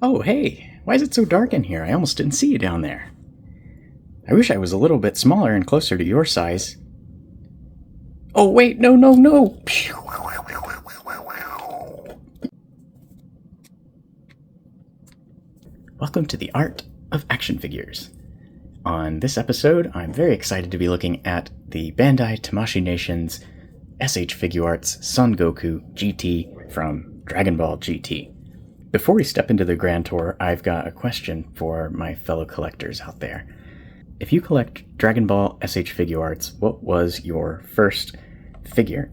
Oh, hey, why is it so dark in here? I almost didn't see you down there. I wish I was a little bit smaller and closer to your size. Oh, wait, no, no, no! Welcome to the Art of Action Figures. On this episode, I'm very excited to be looking at the Bandai Tamashii Nations SH Figuarts Son Goku GT from Dragon Ball GT. Before we step into the grand tour, I've got a question for my fellow collectors out there. If you collect Dragon Ball SH Figuarts, what was your first figure?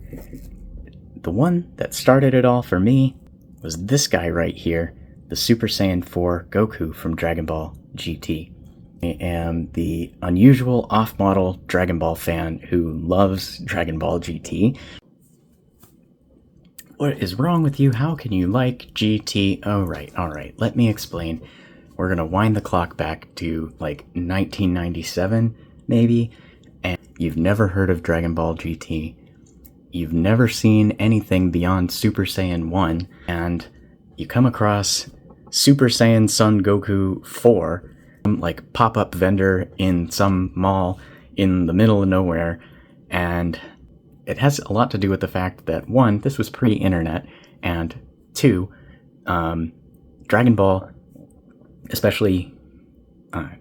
The one that started it all for me was this guy right here, the Super Saiyan 4 Goku from Dragon Ball GT. I am the unusual off-model Dragon Ball fan who loves Dragon Ball GT. What is wrong with you? How can you like GT? Alright, let me explain. We're gonna wind the clock back to like 1997, maybe, and you've never heard of Dragon Ball GT. You've never seen anything beyond Super Saiyan 1, and you come across Super Saiyan Son Goku 4, like pop-up vendor in some mall in the middle of nowhere, and it has a lot to do with the fact that, one, this was pre-internet, and two, Dragon Ball, especially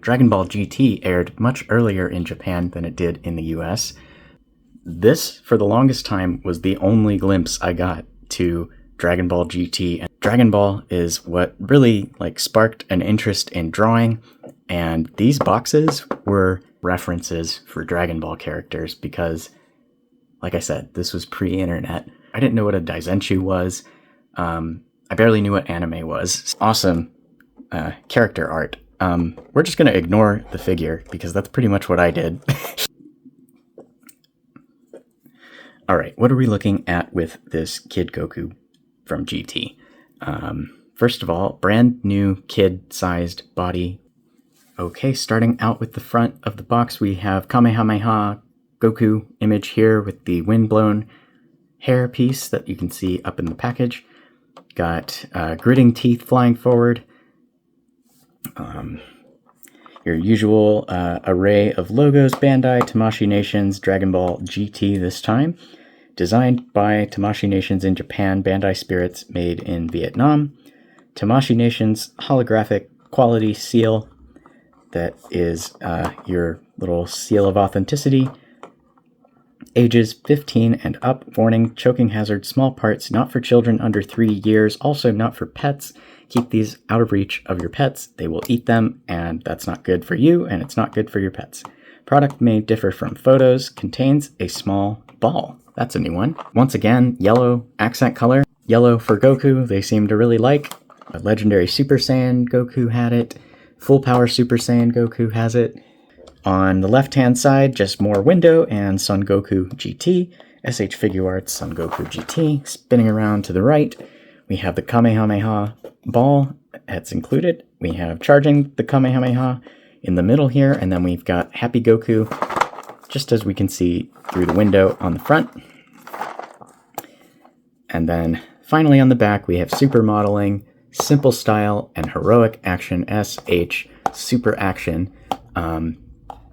Dragon Ball GT, aired much earlier in Japan than it did in the US. This, for the longest time, was the only glimpse I got to Dragon Ball GT. And Dragon Ball is what really sparked an interest in drawing, and these boxes were references for Dragon Ball characters because, like I said, this was pre-internet. I didn't know what a Daizenshuu was. I barely knew what anime was. Awesome character art. We're just going to ignore the figure because that's pretty much what I did. Alright, what are we looking at with this Kid Goku from GT? First of all, brand new kid-sized body. Okay, starting out with the front of the box, we have Kamehameha Goku image here with the windblown hair piece that you can see up in the package. Got gritting teeth flying forward. Your usual array of logos, Bandai, Tamashii Nations, Dragon Ball GT this time. Designed by Tamashii Nations in Japan, Bandai Spirits made in Vietnam. Tamashii Nations holographic quality seal. That is your little seal of authenticity. Ages 15 and up. Warning, choking hazard, small parts, not for children under 3 years, also not for pets. Keep these out of reach of your pets. They will eat them, and that's not good for you, and it's not good for your pets. Product may differ from photos. Contains a small ball. That's a new one. Once again, yellow accent color. Yellow for Goku, they seem to really like. A legendary Super Saiyan Goku had it. Full power Super Saiyan Goku has it. On the left-hand side, just more window and Son Goku GT, SH Figuarts Son Goku GT. Spinning around to the right, we have the Kamehameha ball that's included. We have charging the Kamehameha in the middle here, and then we've got Happy Goku, just as we can see through the window on the front. And then finally on the back, we have super modeling, simple style, and heroic action SH super action.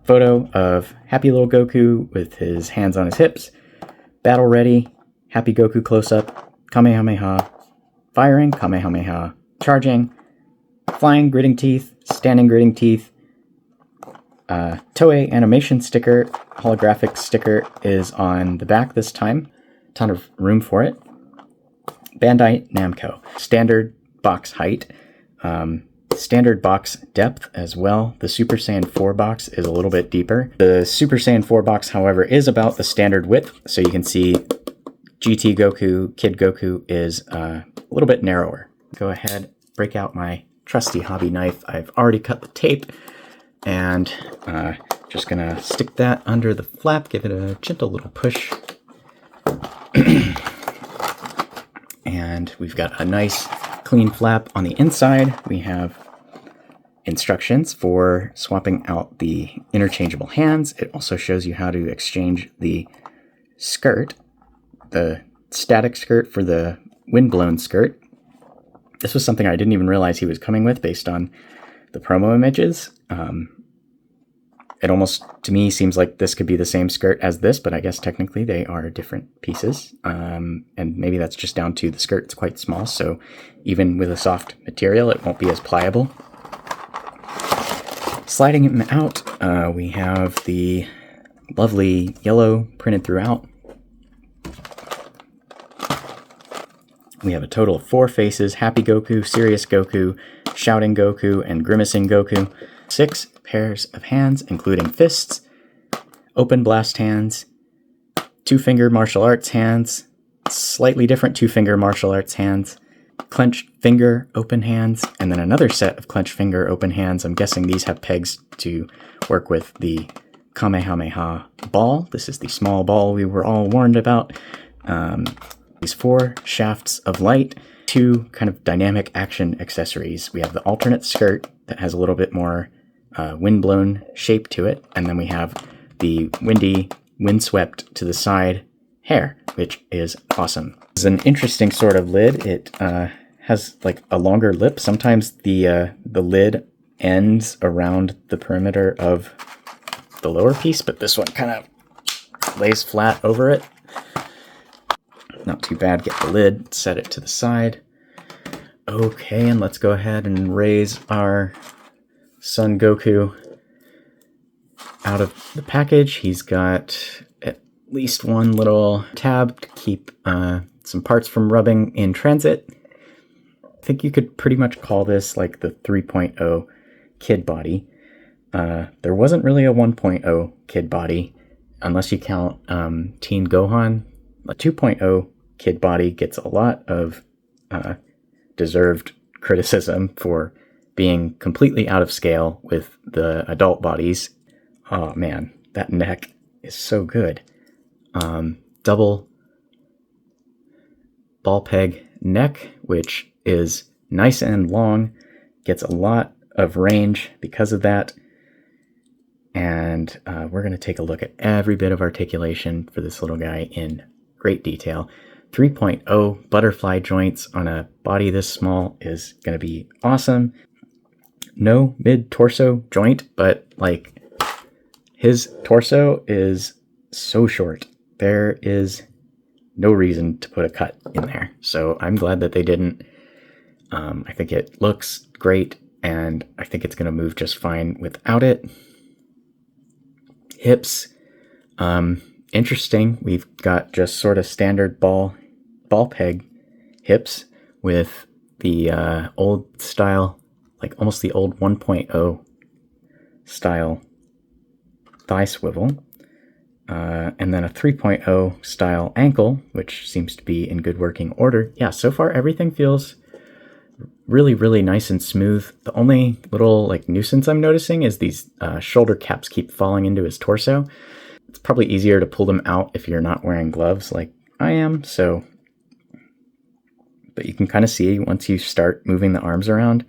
Photo of Happy Little Goku with his hands on his hips, battle ready, Happy Goku close-up, Kamehameha, firing, Kamehameha, charging, flying gritting teeth, standing gritting teeth, Toei animation sticker, holographic sticker is on the back this time, ton of room for it. Bandai Namco, standard box height, standard box depth as well. The Super Saiyan 4 box is a little bit deeper. The Super Saiyan 4 box, however, is about the standard width, so you can see GT Goku, Kid Goku is a little bit narrower. Go ahead, break out my trusty hobby knife. I've already cut the tape, and just gonna stick that under the flap, give it a gentle little push. And we've got a nice clean flap on the inside. We have instructions for swapping out the interchangeable hands. It also shows you how to exchange the skirt, the static skirt for the windblown skirt. This was something I didn't even realize he was coming with based on the promo images. It almost, to me, seems like this could be the same skirt as this, but I guess technically they are different pieces. And maybe that's just down to the skirt. It's quite small, so even with a soft material, it won't be as pliable. Sliding him out, we have the lovely yellow printed throughout. We have a total of 4 faces: Happy Goku, Serious Goku, Shouting Goku, and Grimacing Goku. 6 pairs of hands, including fists, open blast hands, 2-finger martial arts hands, slightly different 2-finger martial arts hands, clenched finger open hands, and then another set of clenched finger open hands. I'm guessing these have pegs to work with the Kamehameha ball. This is the small ball we were all warned about. These 4 shafts of light, 2 kind of dynamic action accessories. We have the alternate skirt that has a little bit more windblown shape to it, and then we have the windy, windswept to the side hair, which is awesome. It's an interesting sort of lid. It has like a longer lip. Sometimes the lid ends around the perimeter of the lower piece, but this one kind of lays flat over it. Not too bad. Get the lid, set it to the side. Okay, and let's go ahead and raise our Son Goku out of the package. He's got at least one little tab to keep some parts from rubbing in transit. I think you could pretty much call this like the 3.0 kid body. There wasn't really a 1.0 kid body, unless you count Teen Gohan. A 2.0 kid body gets a lot of deserved criticism for being completely out of scale with the adult bodies. Oh man, that neck is so good. Double ball peg neck, which is nice and long, gets a lot of range because of that. And we're going to take a look at every bit of articulation for this little guy in great detail. 3.0 butterfly joints on a body this small is going to be awesome. No mid-torso joint, but like his torso is so short. There is no reason to put a cut in there. So I'm glad that they didn't. I think it looks great, and I think it's going to move just fine without it. Hips. Interesting. We've got just sort of standard ball peg hips with the old style, like almost the old 1.0 style thigh swivel, and then a 3.0 style ankle, which seems to be in good working order. Yeah, so far everything feels really, really nice and smooth. The only little like nuisance I'm noticing is these shoulder caps keep falling into his torso. It's probably easier to pull them out if you're not wearing gloves like I am, so... But you can kind of see once you start moving the arms around,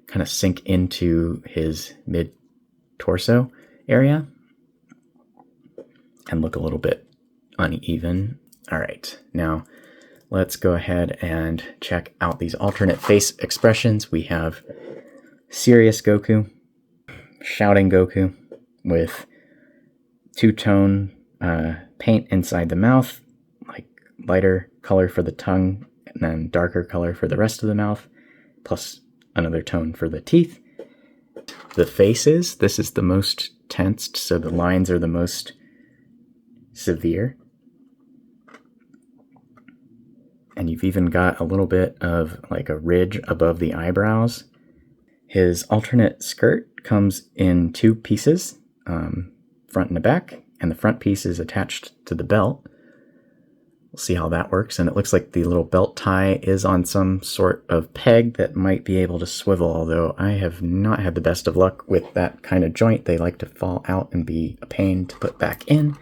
kind of sink into his mid-torso area and look a little bit uneven. All right, now let's go ahead and check out these alternate face expressions. We have Serious Goku, Shouting Goku with two-tone paint inside the mouth, like lighter color for the tongue and then darker color for the rest of the mouth, plus another tone for the teeth. The faces, this is the most tensed, so the lines are the most severe. And you've even got a little bit of like a ridge above the eyebrows. His alternate skirt comes in 2 pieces, front and the back, and the front piece is attached to the belt. We'll see how that works, and it looks like the little belt tie is on some sort of peg that might be able to swivel, although I have not had the best of luck with that kind of joint. They like to fall out and be a pain to put back in.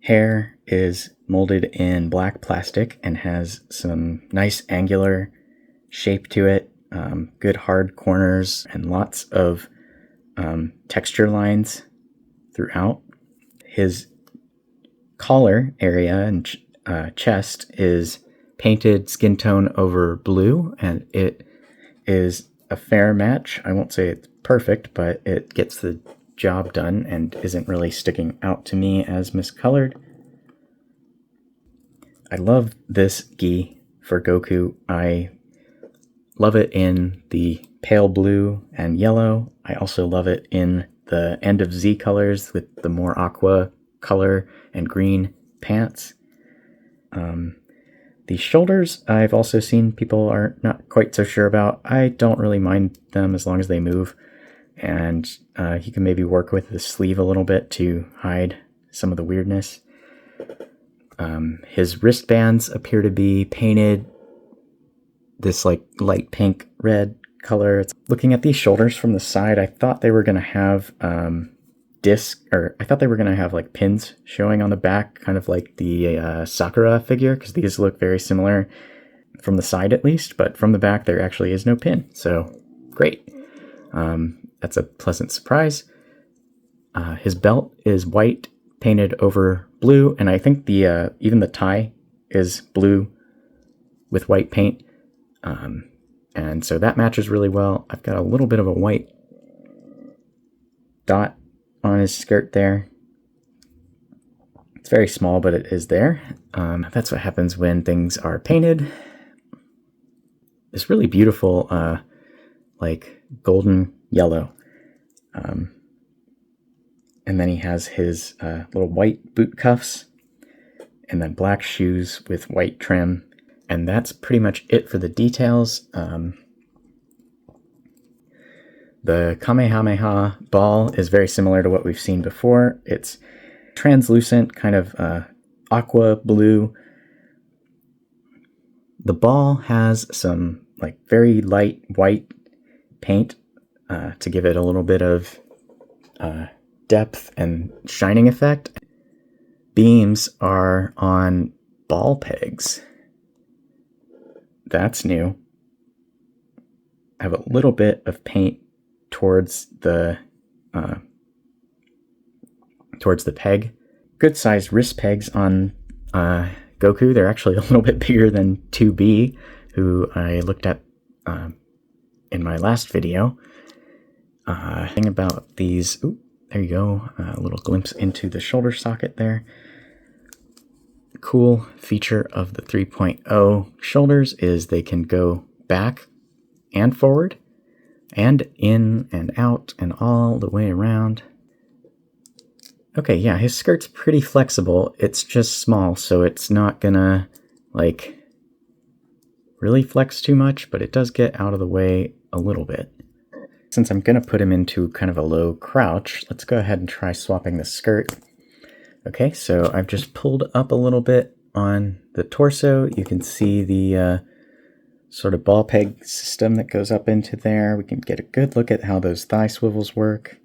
Hair is molded in black plastic and has some nice angular shape to it, good hard corners, and lots of texture lines throughout. His collar area and chest is painted skin tone over blue, and it is a fair match. I won't say it's perfect, but it gets the job done and isn't really sticking out to me as miscolored. I love this gi for Goku. I love it in the pale blue and yellow. I also love it in the end of Z colors with the more aqua color and green pants. The shoulders I've also seen people are not quite so sure about. I don't really mind them as long as they move. And he can maybe work with the sleeve a little bit to hide some of the weirdness. His wristbands appear to be painted this like light pink red color. Looking at these shoulders from the side, I thought they were going to have I thought they were going to have like pins showing on the back, kind of like the Sakura figure, because these look very similar from the side at least, but from the back there actually is no pin, so great. That's a pleasant surprise. His belt is white painted over blue, and I think the even the tie is blue with white paint, and so that matches really well. I've got a little bit of a white dot on his skirt there. It's very small, but it is there. That's what happens when things are painted. This really beautiful like golden yellow. And then he has his little white boot cuffs and then black shoes with white trim. And that's pretty much it for the details. The Kamehameha ball is very similar to what we've seen before. It's translucent, kind of aqua blue. The ball has some like very light white paint to give it a little bit of depth and shining effect. Beams are on ball pegs. That's new. I have a little bit of paint towards the peg. Good sized wrist pegs on Goku. They're actually a little bit bigger than 2B, who I looked at in my last video. Thing about these, there you go, a little glimpse into the shoulder socket there. Cool feature of the 3.0 shoulders is they can go back and forward and in and out and all the way around. Okay, yeah, his skirt's pretty flexible. It's just small, so it's not gonna like really flex too much, but it does get out of the way a little bit. Since I'm gonna put him into kind of a low crouch, let's go ahead and try swapping the skirt. Okay, so I've just pulled up a little bit on the torso. You can see the sort of ball peg system that goes up into there. We can get a good look at how those thigh swivels work.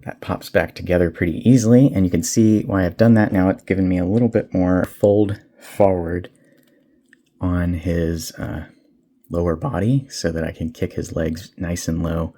That pops back together pretty easily, and you can see why I've done that. Now it's given me a little bit more fold forward on his lower body so that I can kick his legs nice and low.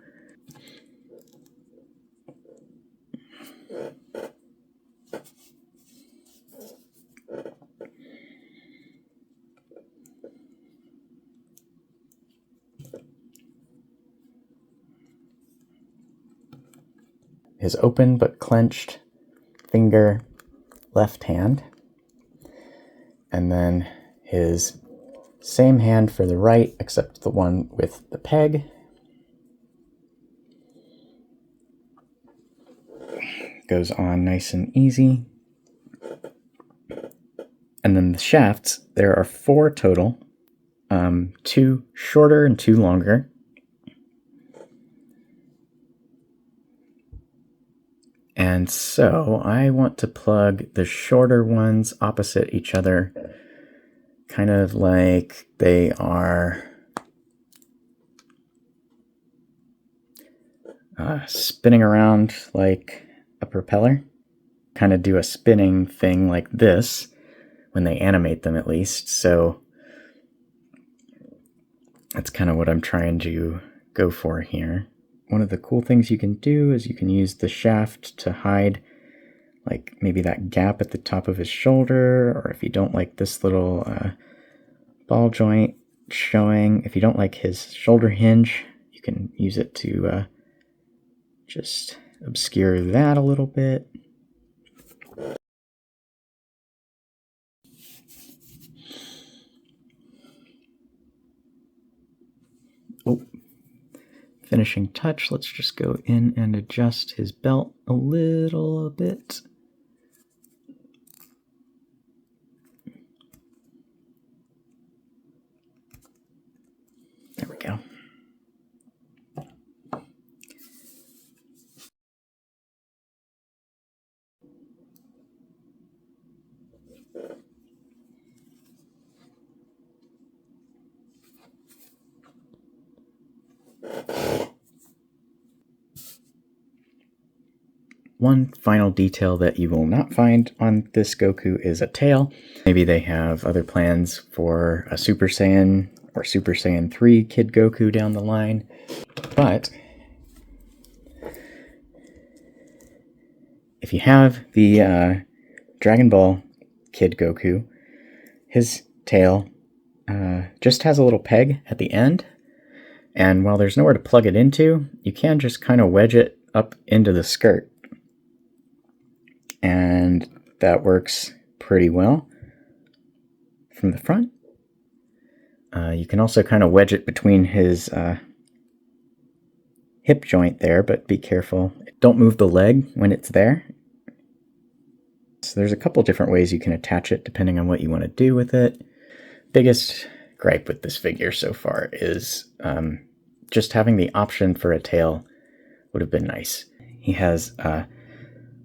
His open but clenched finger left hand, and then his same hand for the right except the one with the peg. Goes on nice and easy. And then the shafts, there are 4 total, 2 shorter and 2 longer. And so I want to plug the shorter ones opposite each other, kind of like they are spinning around like a propeller. Kind of do a spinning thing like this when they animate them, at least. So that's kind of what I'm trying to go for here. One of the cool things you can do is you can use the shaft to hide like maybe that gap at the top of his shoulder, or if you don't like this little ball joint showing, if you don't like his shoulder hinge, you can use it to just obscure that a little bit. Oh, finishing touch, let's just go in and adjust his belt a little bit. There we go. One final detail that you will not find on this Goku is a tail. Maybe they have other plans for a Super Saiyan or Super Saiyan 3 Kid Goku down the line. But if you have the Dragon Ball Kid Goku, his tail just has a little peg at the end. And while there's nowhere to plug it into, you can just kind of wedge it up into the skirt. And that works pretty well from the front. You can also kind of wedge it between his hip joint there, but be careful. Don't move the leg when it's there. So there's a couple different ways you can attach it depending on what you want to do with it. Biggest gripe with this figure so far is just having the option for a tail would have been nice. He has a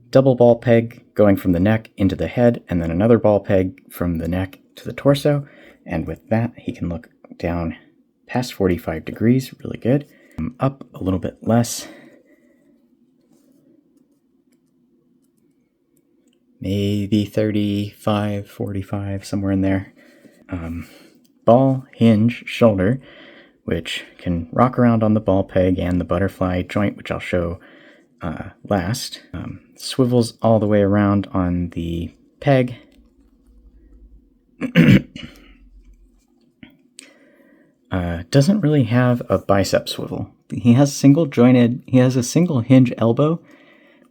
double ball peg going from the neck into the head, and then another ball peg from the neck to the torso. And with that, he can look down past 45 degrees, really good. Up a little bit less. Maybe 35, 45, somewhere in there. Ball hinge shoulder, which can rock around on the ball peg and the butterfly joint, which I'll show last. Swivels all the way around on the peg. Doesn't really have a bicep swivel. He has a single hinge elbow,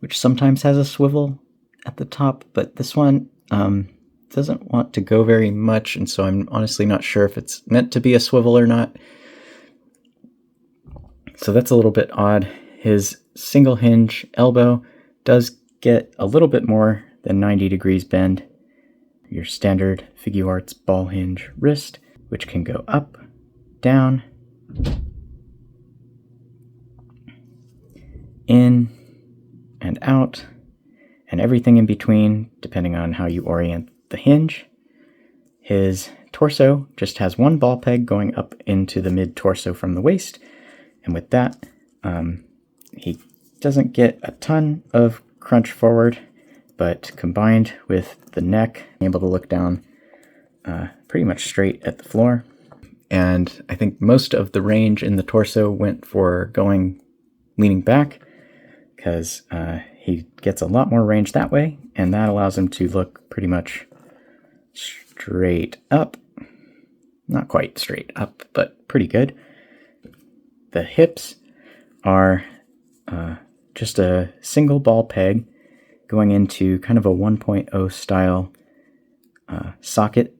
which sometimes has a swivel at the top, but this one doesn't want to go very much, and so I'm honestly not sure if it's meant to be a swivel or not. So that's a little bit odd. His single hinge elbow does get a little bit more than 90 degrees bend. Your standard Figuarts ball hinge wrist, which can go up, down, in, and out, and everything in between, depending on how you orient the hinge. His torso just has one ball peg going up into the mid-torso from the waist, and with that, he doesn't get a ton of crunch forward, but combined with the neck, able to look down pretty much straight at the floor. And I think most of the range in the torso went for leaning back, because he gets a lot more range that way, and that allows him to look pretty much straight up. Not quite straight up, but pretty good. The hips are just a single ball peg going into kind of a 1.0 style socket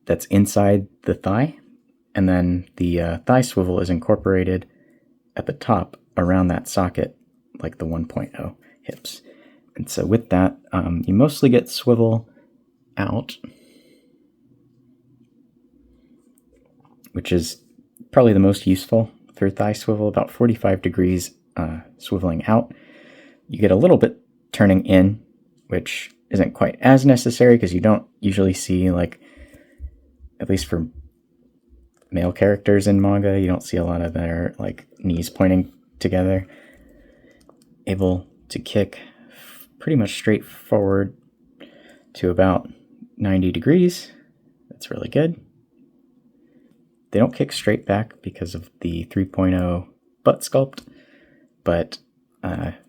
that's inside the thigh, and then the thigh swivel is incorporated at the top around that socket like the 1.0 hips. And so with that, you mostly get swivel out, which is probably the most useful for thigh swivel, about 45 degrees swiveling out. You get a little bit turning in, which isn't quite as necessary because you don't usually see, like, at least for male characters in manga, you don't see a lot of their like knees pointing together. Able to kick pretty much straight forward to about 90 degrees. That's really good. They don't kick straight back because of the 3.0 butt sculpt, but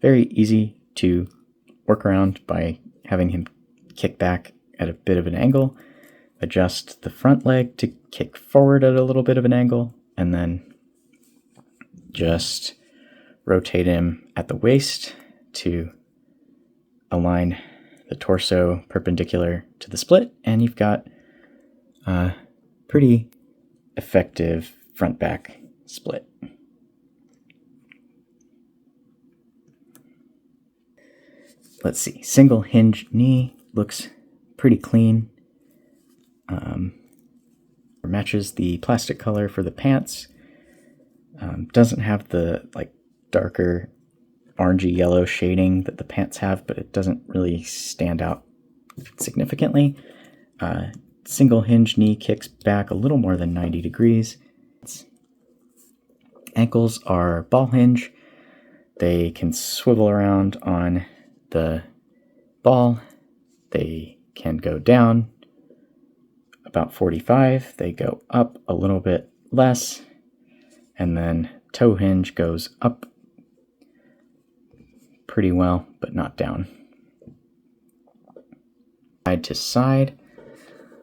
very easy to work around by having him kick back at a bit of an angle, adjust the front leg to kick forward at a little bit of an angle, and then just rotate him at the waist to align the torso perpendicular to the split, and you've got a pretty effective front-back split. Let's see, single hinge knee looks pretty clean. Matches the plastic color for the pants. Doesn't have the like darker orangey yellow shading that the pants have, but it doesn't really stand out significantly. Single hinge knee kicks back a little more than 90 degrees. Ankles are ball hinge. They can swivel around on the ball. They can go down about 45. They go up a little bit less. And then toe hinge goes up pretty well, but not down. Side to side.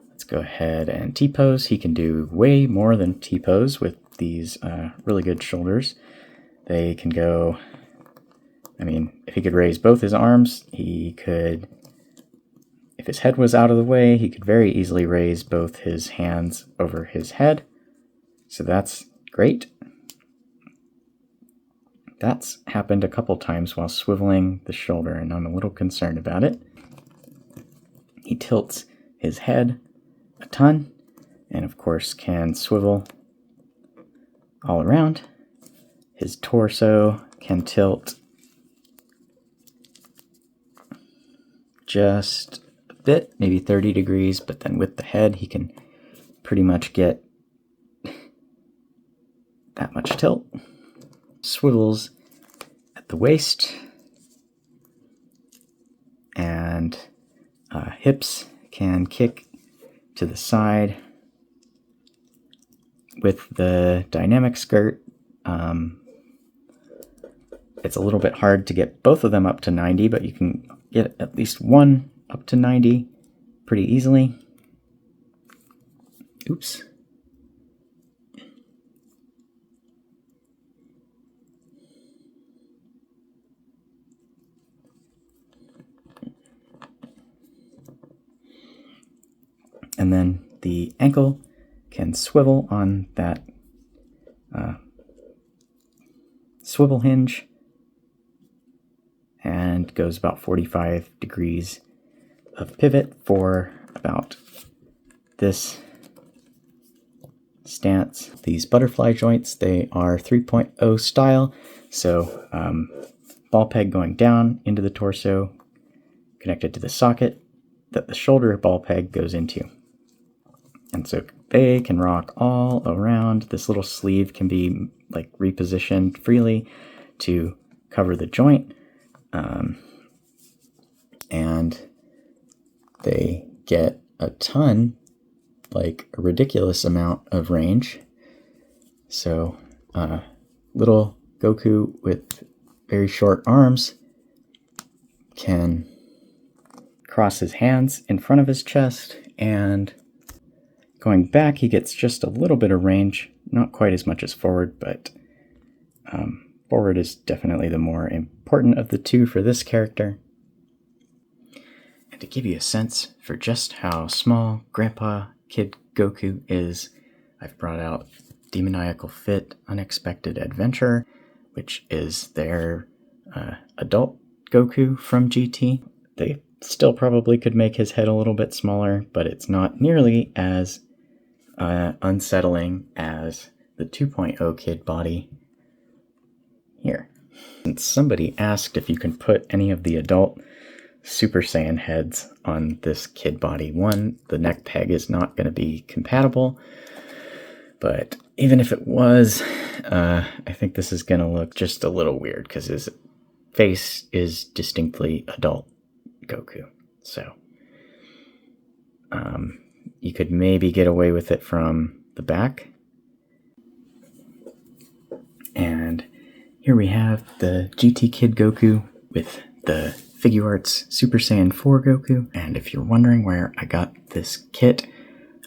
Let's go ahead and T-pose. He can do way more than T-pose with these really good shoulders. They can go, I mean, if he could raise both his arms, he could, if his head was out of the way, he could very easily raise both his hands over his head. So that's great. That's happened a couple times while swiveling the shoulder, and I'm a little concerned about it. He tilts his head a ton, and of course can swivel all around. His torso can tilt just a bit, maybe 30 degrees, but then with the head he can pretty much get that much tilt. Swivels at the waist, and hips can kick to the side. With the dynamic skirt, it's a little bit hard to get both of them up to 90, but you can get at least one up to 90 pretty easily. Oops. And then the ankle can swivel on that swivel hinge and goes about 45 degrees of pivot for about this stance. These butterfly joints, they are 3.0 style, so ball peg going down into the torso, connected to the socket that the shoulder ball peg goes into. And so they can rock all around. This little sleeve can be like repositioned freely to cover the joint. And they get a ton, like a ridiculous amount of range. So little Goku with very short arms can cross his hands in front of his chest, and going back, he gets just a little bit of range, not quite as much as forward, but forward is definitely the more important of the two for this character. And to give you a sense for just how small Grandpa Kid Goku is, I've brought out Demoniacal Fit Unexpected Adventure, which is their adult Goku from GT. They still probably could make his head a little bit smaller, but it's not nearly as unsettling as the 2.0 kid body here. And somebody asked if you can put any of the adult Super Saiyan heads on this kid body. One, the neck peg is not going to be compatible, but even if it was, I think this is going to look just a little weird because his face is distinctly adult Goku. So you could maybe get away with it from the back. And here we have the GT Kid Goku with the Figuarts Super Saiyan 4 Goku, and if you're wondering where I got this kit,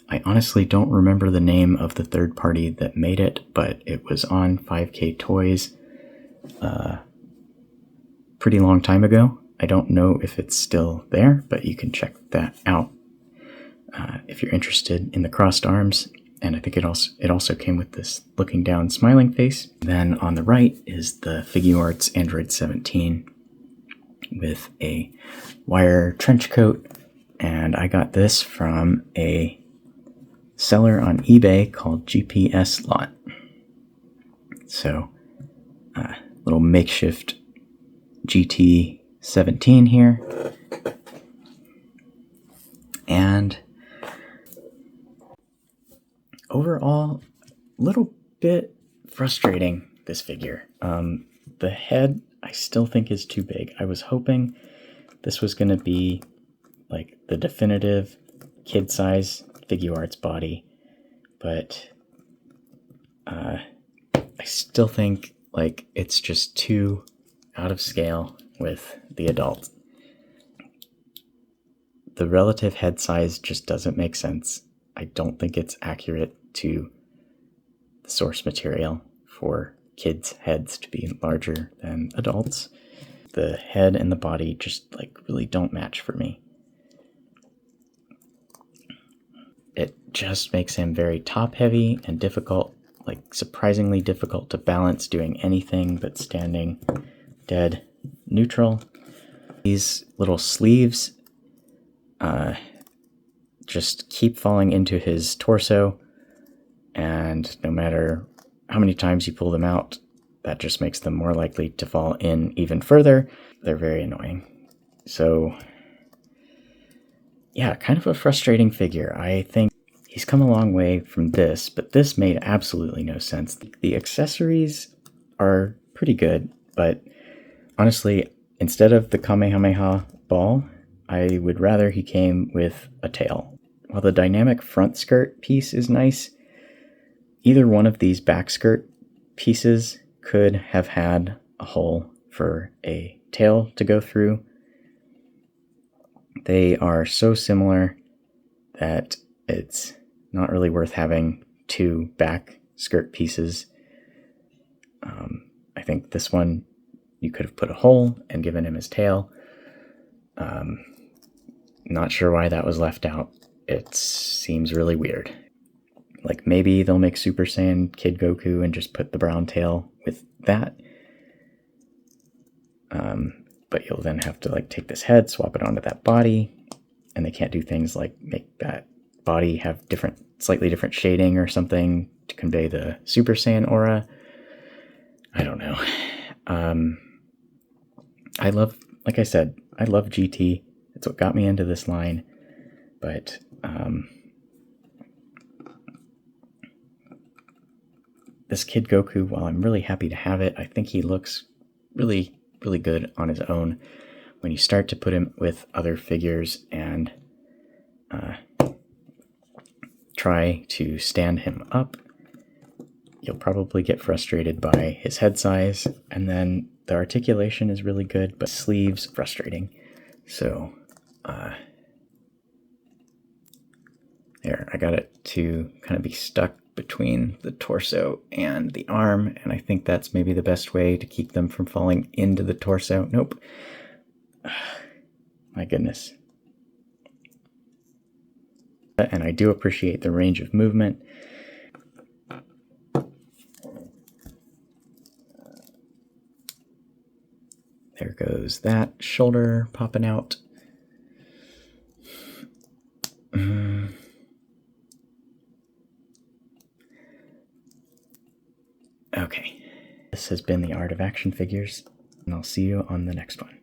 I honestly don't remember the name of the third party that made it, but it was on 5K Toys pretty long time ago. I don't know if it's still there, but you can check that out if you're interested in the crossed arms. And I think it also came with this looking down smiling face. Then on the right is the Figuarts Android 17 with a wire trench coat, and I got this from a seller on eBay called GPS Lot. So, little makeshift GT 17 here, and overall, a little bit frustrating, this figure. The head I still think is too big. I was hoping this was going to be like the definitive kid size Figuarts body, but I still think like it's just too out of scale with the adult. The relative head size just doesn't make sense. I don't think it's accurate to the source material for kids' heads to be larger than adults. The head and the body just like really don't match for me. It just makes him very top heavy and difficult, like surprisingly difficult to balance doing anything but standing dead neutral. These little sleeves just keep falling into his torso, and no matter how many times you pull them out, that just makes them more likely to fall in even further. They're very annoying. So yeah, kind of a frustrating figure. I think he's come a long way from this, but this made absolutely no sense. The accessories are pretty good, but honestly, instead of the Kamehameha ball, I would rather he came with a tail. While the dynamic front skirt piece is nice, either one of these back skirt pieces could have had a hole for a tail to go through. They are so similar that it's not really worth having two back skirt pieces. I think this one you could have put a hole and given him his tail. Not sure why that was left out. It seems really weird. Like maybe they'll make Super Saiyan Kid Goku and just put the brown tail with that. But you'll then have to like take this head, swap it onto that body, and they can't do things like make that body have slightly different shading or something to convey the Super Saiyan aura. I don't know. Like I said, I love GT. It's what got me into this line, but this Kid Goku, while I'm really happy to have it, I think he looks really, really good on his own. When you start to put him with other figures and try to stand him up, you'll probably get frustrated by his head size, and then the articulation is really good, but sleeves frustrating. So there, I got it to kind of be stuck between the torso and the arm, and I think that's maybe the best way to keep them from falling into the torso. Nope. My goodness. And I do appreciate the range of movement. There goes that shoulder popping out. Okay. This has been the Art of Action Figures, and I'll see you on the next one.